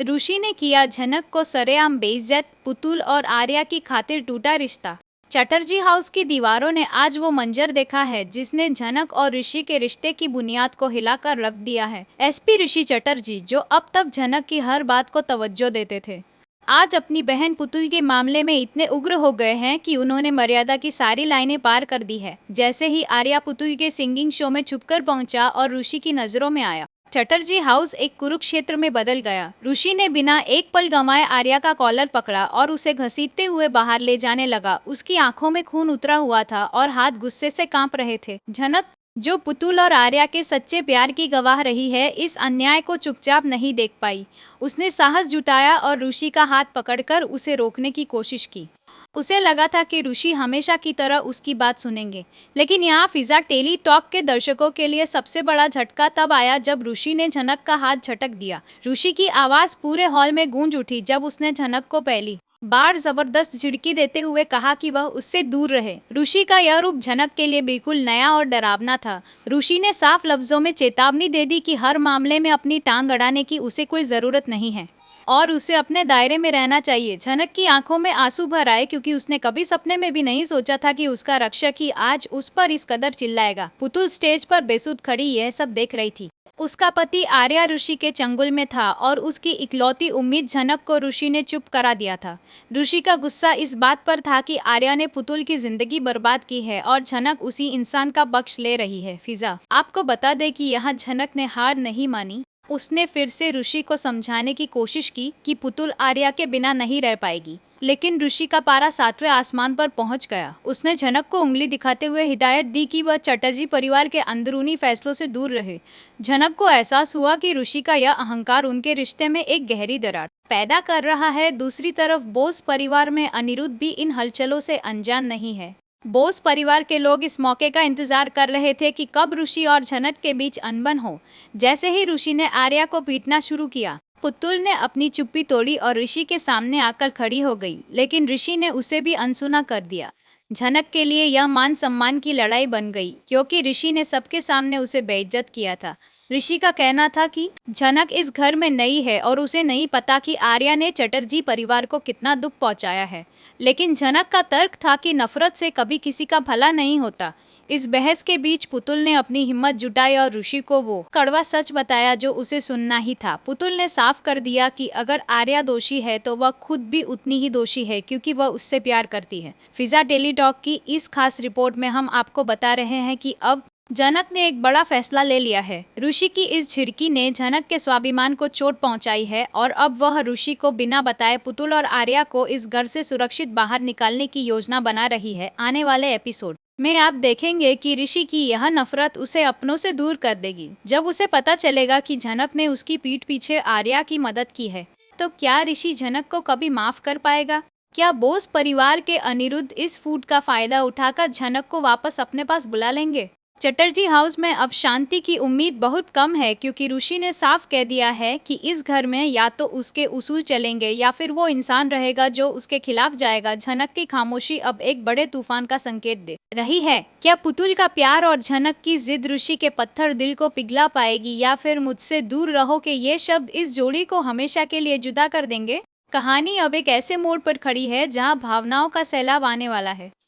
ऋषि ने किया झनक को सरेआम बेइज्जत, पुतुल और आर्या की खातिर टूटा रिश्ता। चटर्जी हाउस की दीवारों ने आज वो मंजर देखा है जिसने झनक और ऋषि के रिश्ते की बुनियाद को हिलाकर रख दिया है। एसपी ऋषि चटर्जी, जो अब तक झनक की हर बात को तवज्जो देते थे, आज अपनी बहन पुतुल के मामले में इतने उग्र हो गए हैं कि उन्होंने मर्यादा की सारी लाइनें पार कर दी है। जैसे ही आर्या पुतुल के सिंगिंग शो में छुपकर पहुंचा और ऋषि की नजरों में आया, चटर्जी हाउस एक कुरुक्षेत्र में बदल गया। ऋषि ने बिना एक पल गंवाए आर्या का कॉलर पकड़ा और उसे घसीटते हुए बाहर ले जाने लगा। उसकी आंखों में खून उतरा हुआ था और हाथ गुस्से से कांप रहे थे। झनक, जो पुतुल और आर्या के सच्चे प्यार की गवाह रही है, इस अन्याय को चुपचाप नहीं देख पाई। उसने साहस जुटाया और ऋषि का हाथ पकड़कर उसे रोकने की कोशिश की। उसे लगा था कि ऋषि हमेशा की तरह उसकी बात सुनेंगे, लेकिन यहाँ फिजा टेली टॉक के दर्शकों के लिए सबसे बड़ा झटका तब आया जब ऋषि ने झनक का हाथ झटक दिया। ऋषि की आवाज पूरे हॉल में गूंज उठी जब उसने झनक को पहली बार जबरदस्त झिड़की देते हुए कहा कि वह उससे दूर रहे। ऋषि का यह रूप झनक के लिए बिल्कुल नया और डरावना था। ऋषि ने साफ लफ्जों में चेतावनी दे दी कि हर मामले में अपनी टांग अड़ाने की उसे कोई जरूरत नहीं है और उसे अपने दायरे में रहना चाहिए। झनक की आंखों में आंसू भर आए क्योंकि उसने कभी सपने में भी नहीं सोचा था कि उसका रक्षक ही आज उस पर इस कदर चिल्लाएगा। पुतुल स्टेज पर बेसुध खड़ी यह सब देख रही थी। उसका पति आर्या ऋषि के चंगुल में था और उसकी इकलौती उम्मीद झनक को ऋषि ने चुप करा दिया था। ऋषि का गुस्सा इस बात पर था कि आर्या ने पुतुल की जिंदगी बर्बाद की है और झनक उसी इंसान का पक्ष ले रही है। फिजा, आपको बता दे कि यहाँ झनक ने हार नहीं मानी। उसने फिर से ऋषि को समझाने की कोशिश की कि पुतुल आर्या के बिना नहीं रह पाएगी, लेकिन ऋषि का पारा 7वें आसमान पर पहुंच गया। उसने झनक को उंगली दिखाते हुए हिदायत दी कि वह चटर्जी परिवार के अंदरूनी फैसलों से दूर रहे। झनक को एहसास हुआ कि ऋषि का यह अहंकार उनके रिश्ते में एक गहरी दरार पैदा कर रहा है। दूसरी तरफ बोस परिवार में अनिरुद्ध भी इन हलचलों से अनजान नहीं है। बोस परिवार के लोग इस मौके का इंतजार कर रहे थे कि कब ऋषि और झनक के बीच अनबन हो। जैसे ही ऋषि ने आर्या को पीटना शुरू किया, पुतुल ने अपनी चुप्पी तोड़ी और ऋषि के सामने आकर खड़ी हो गई, लेकिन ऋषि ने उसे भी अनसुना कर दिया। झनक के लिए यह मान सम्मान की लड़ाई बन गई क्योंकि ऋषि ने सबके सामने उसे बेइज्जत किया था। ऋषि का कहना था कि झनक इस घर में नई है और उसे नहीं पता कि आर्या ने चटर्जी परिवार को कितना दुख पहुंचाया है, लेकिन झनक का तर्क था कि नफरत से कभी किसी का भला नहीं होता। इस बहस के बीच पुतुल ने अपनी हिम्मत जुटाई और ऋषि को वो कड़वा सच बताया जो उसे सुनना ही था। पुतुल ने साफ कर दिया कि अगर आर्या दोषी है तो वह खुद भी उतनी ही दोषी है क्योंकि वह उससे प्यार करती है। फिजा टेली टॉक की इस खास रिपोर्ट में हम आपको बता रहे हैं कि अब झनक ने एक बड़ा फैसला ले लिया है। ऋषि की इस झिड़की ने झनक के स्वाभिमान को चोट पहुंचाई है और अब वह ऋषि को बिना बताए पुतुल और आर्या को इस घर से सुरक्षित बाहर निकालने की योजना बना रही है। आने वाले एपिसोड में आप देखेंगे कि ऋषि की यह नफरत उसे अपनों से दूर कर देगी। जब उसे पता चलेगा कि झनक ने उसकी पीठ पीछे आर्या की मदद की है, तो क्या ऋषि झनक को कभी माफ कर पाएगा? क्या बोस परिवार के अनिरुद्ध इस फूट का फायदा उठाकर झनक को वापस अपने पास बुला लेंगे? चटर्जी हाउस में अब शांति की उम्मीद बहुत कम है क्योंकि ऋषि ने साफ कह दिया है कि इस घर में या तो उसके उसूल चलेंगे या फिर वो इंसान रहेगा जो उसके खिलाफ जाएगा। झनक की खामोशी अब एक बड़े तूफान का संकेत दे रही है। क्या पुतुल का प्यार और झनक की जिद ऋषि के पत्थर दिल को पिघला पाएगी या फिर मुझसे दूर रहो के ये शब्द इस जोड़ी को हमेशा के लिए जुदा कर देंगे? कहानी अब एक ऐसे मोड़ पर खड़ी है जहां भावनाओं का सैलाब आने वाला है।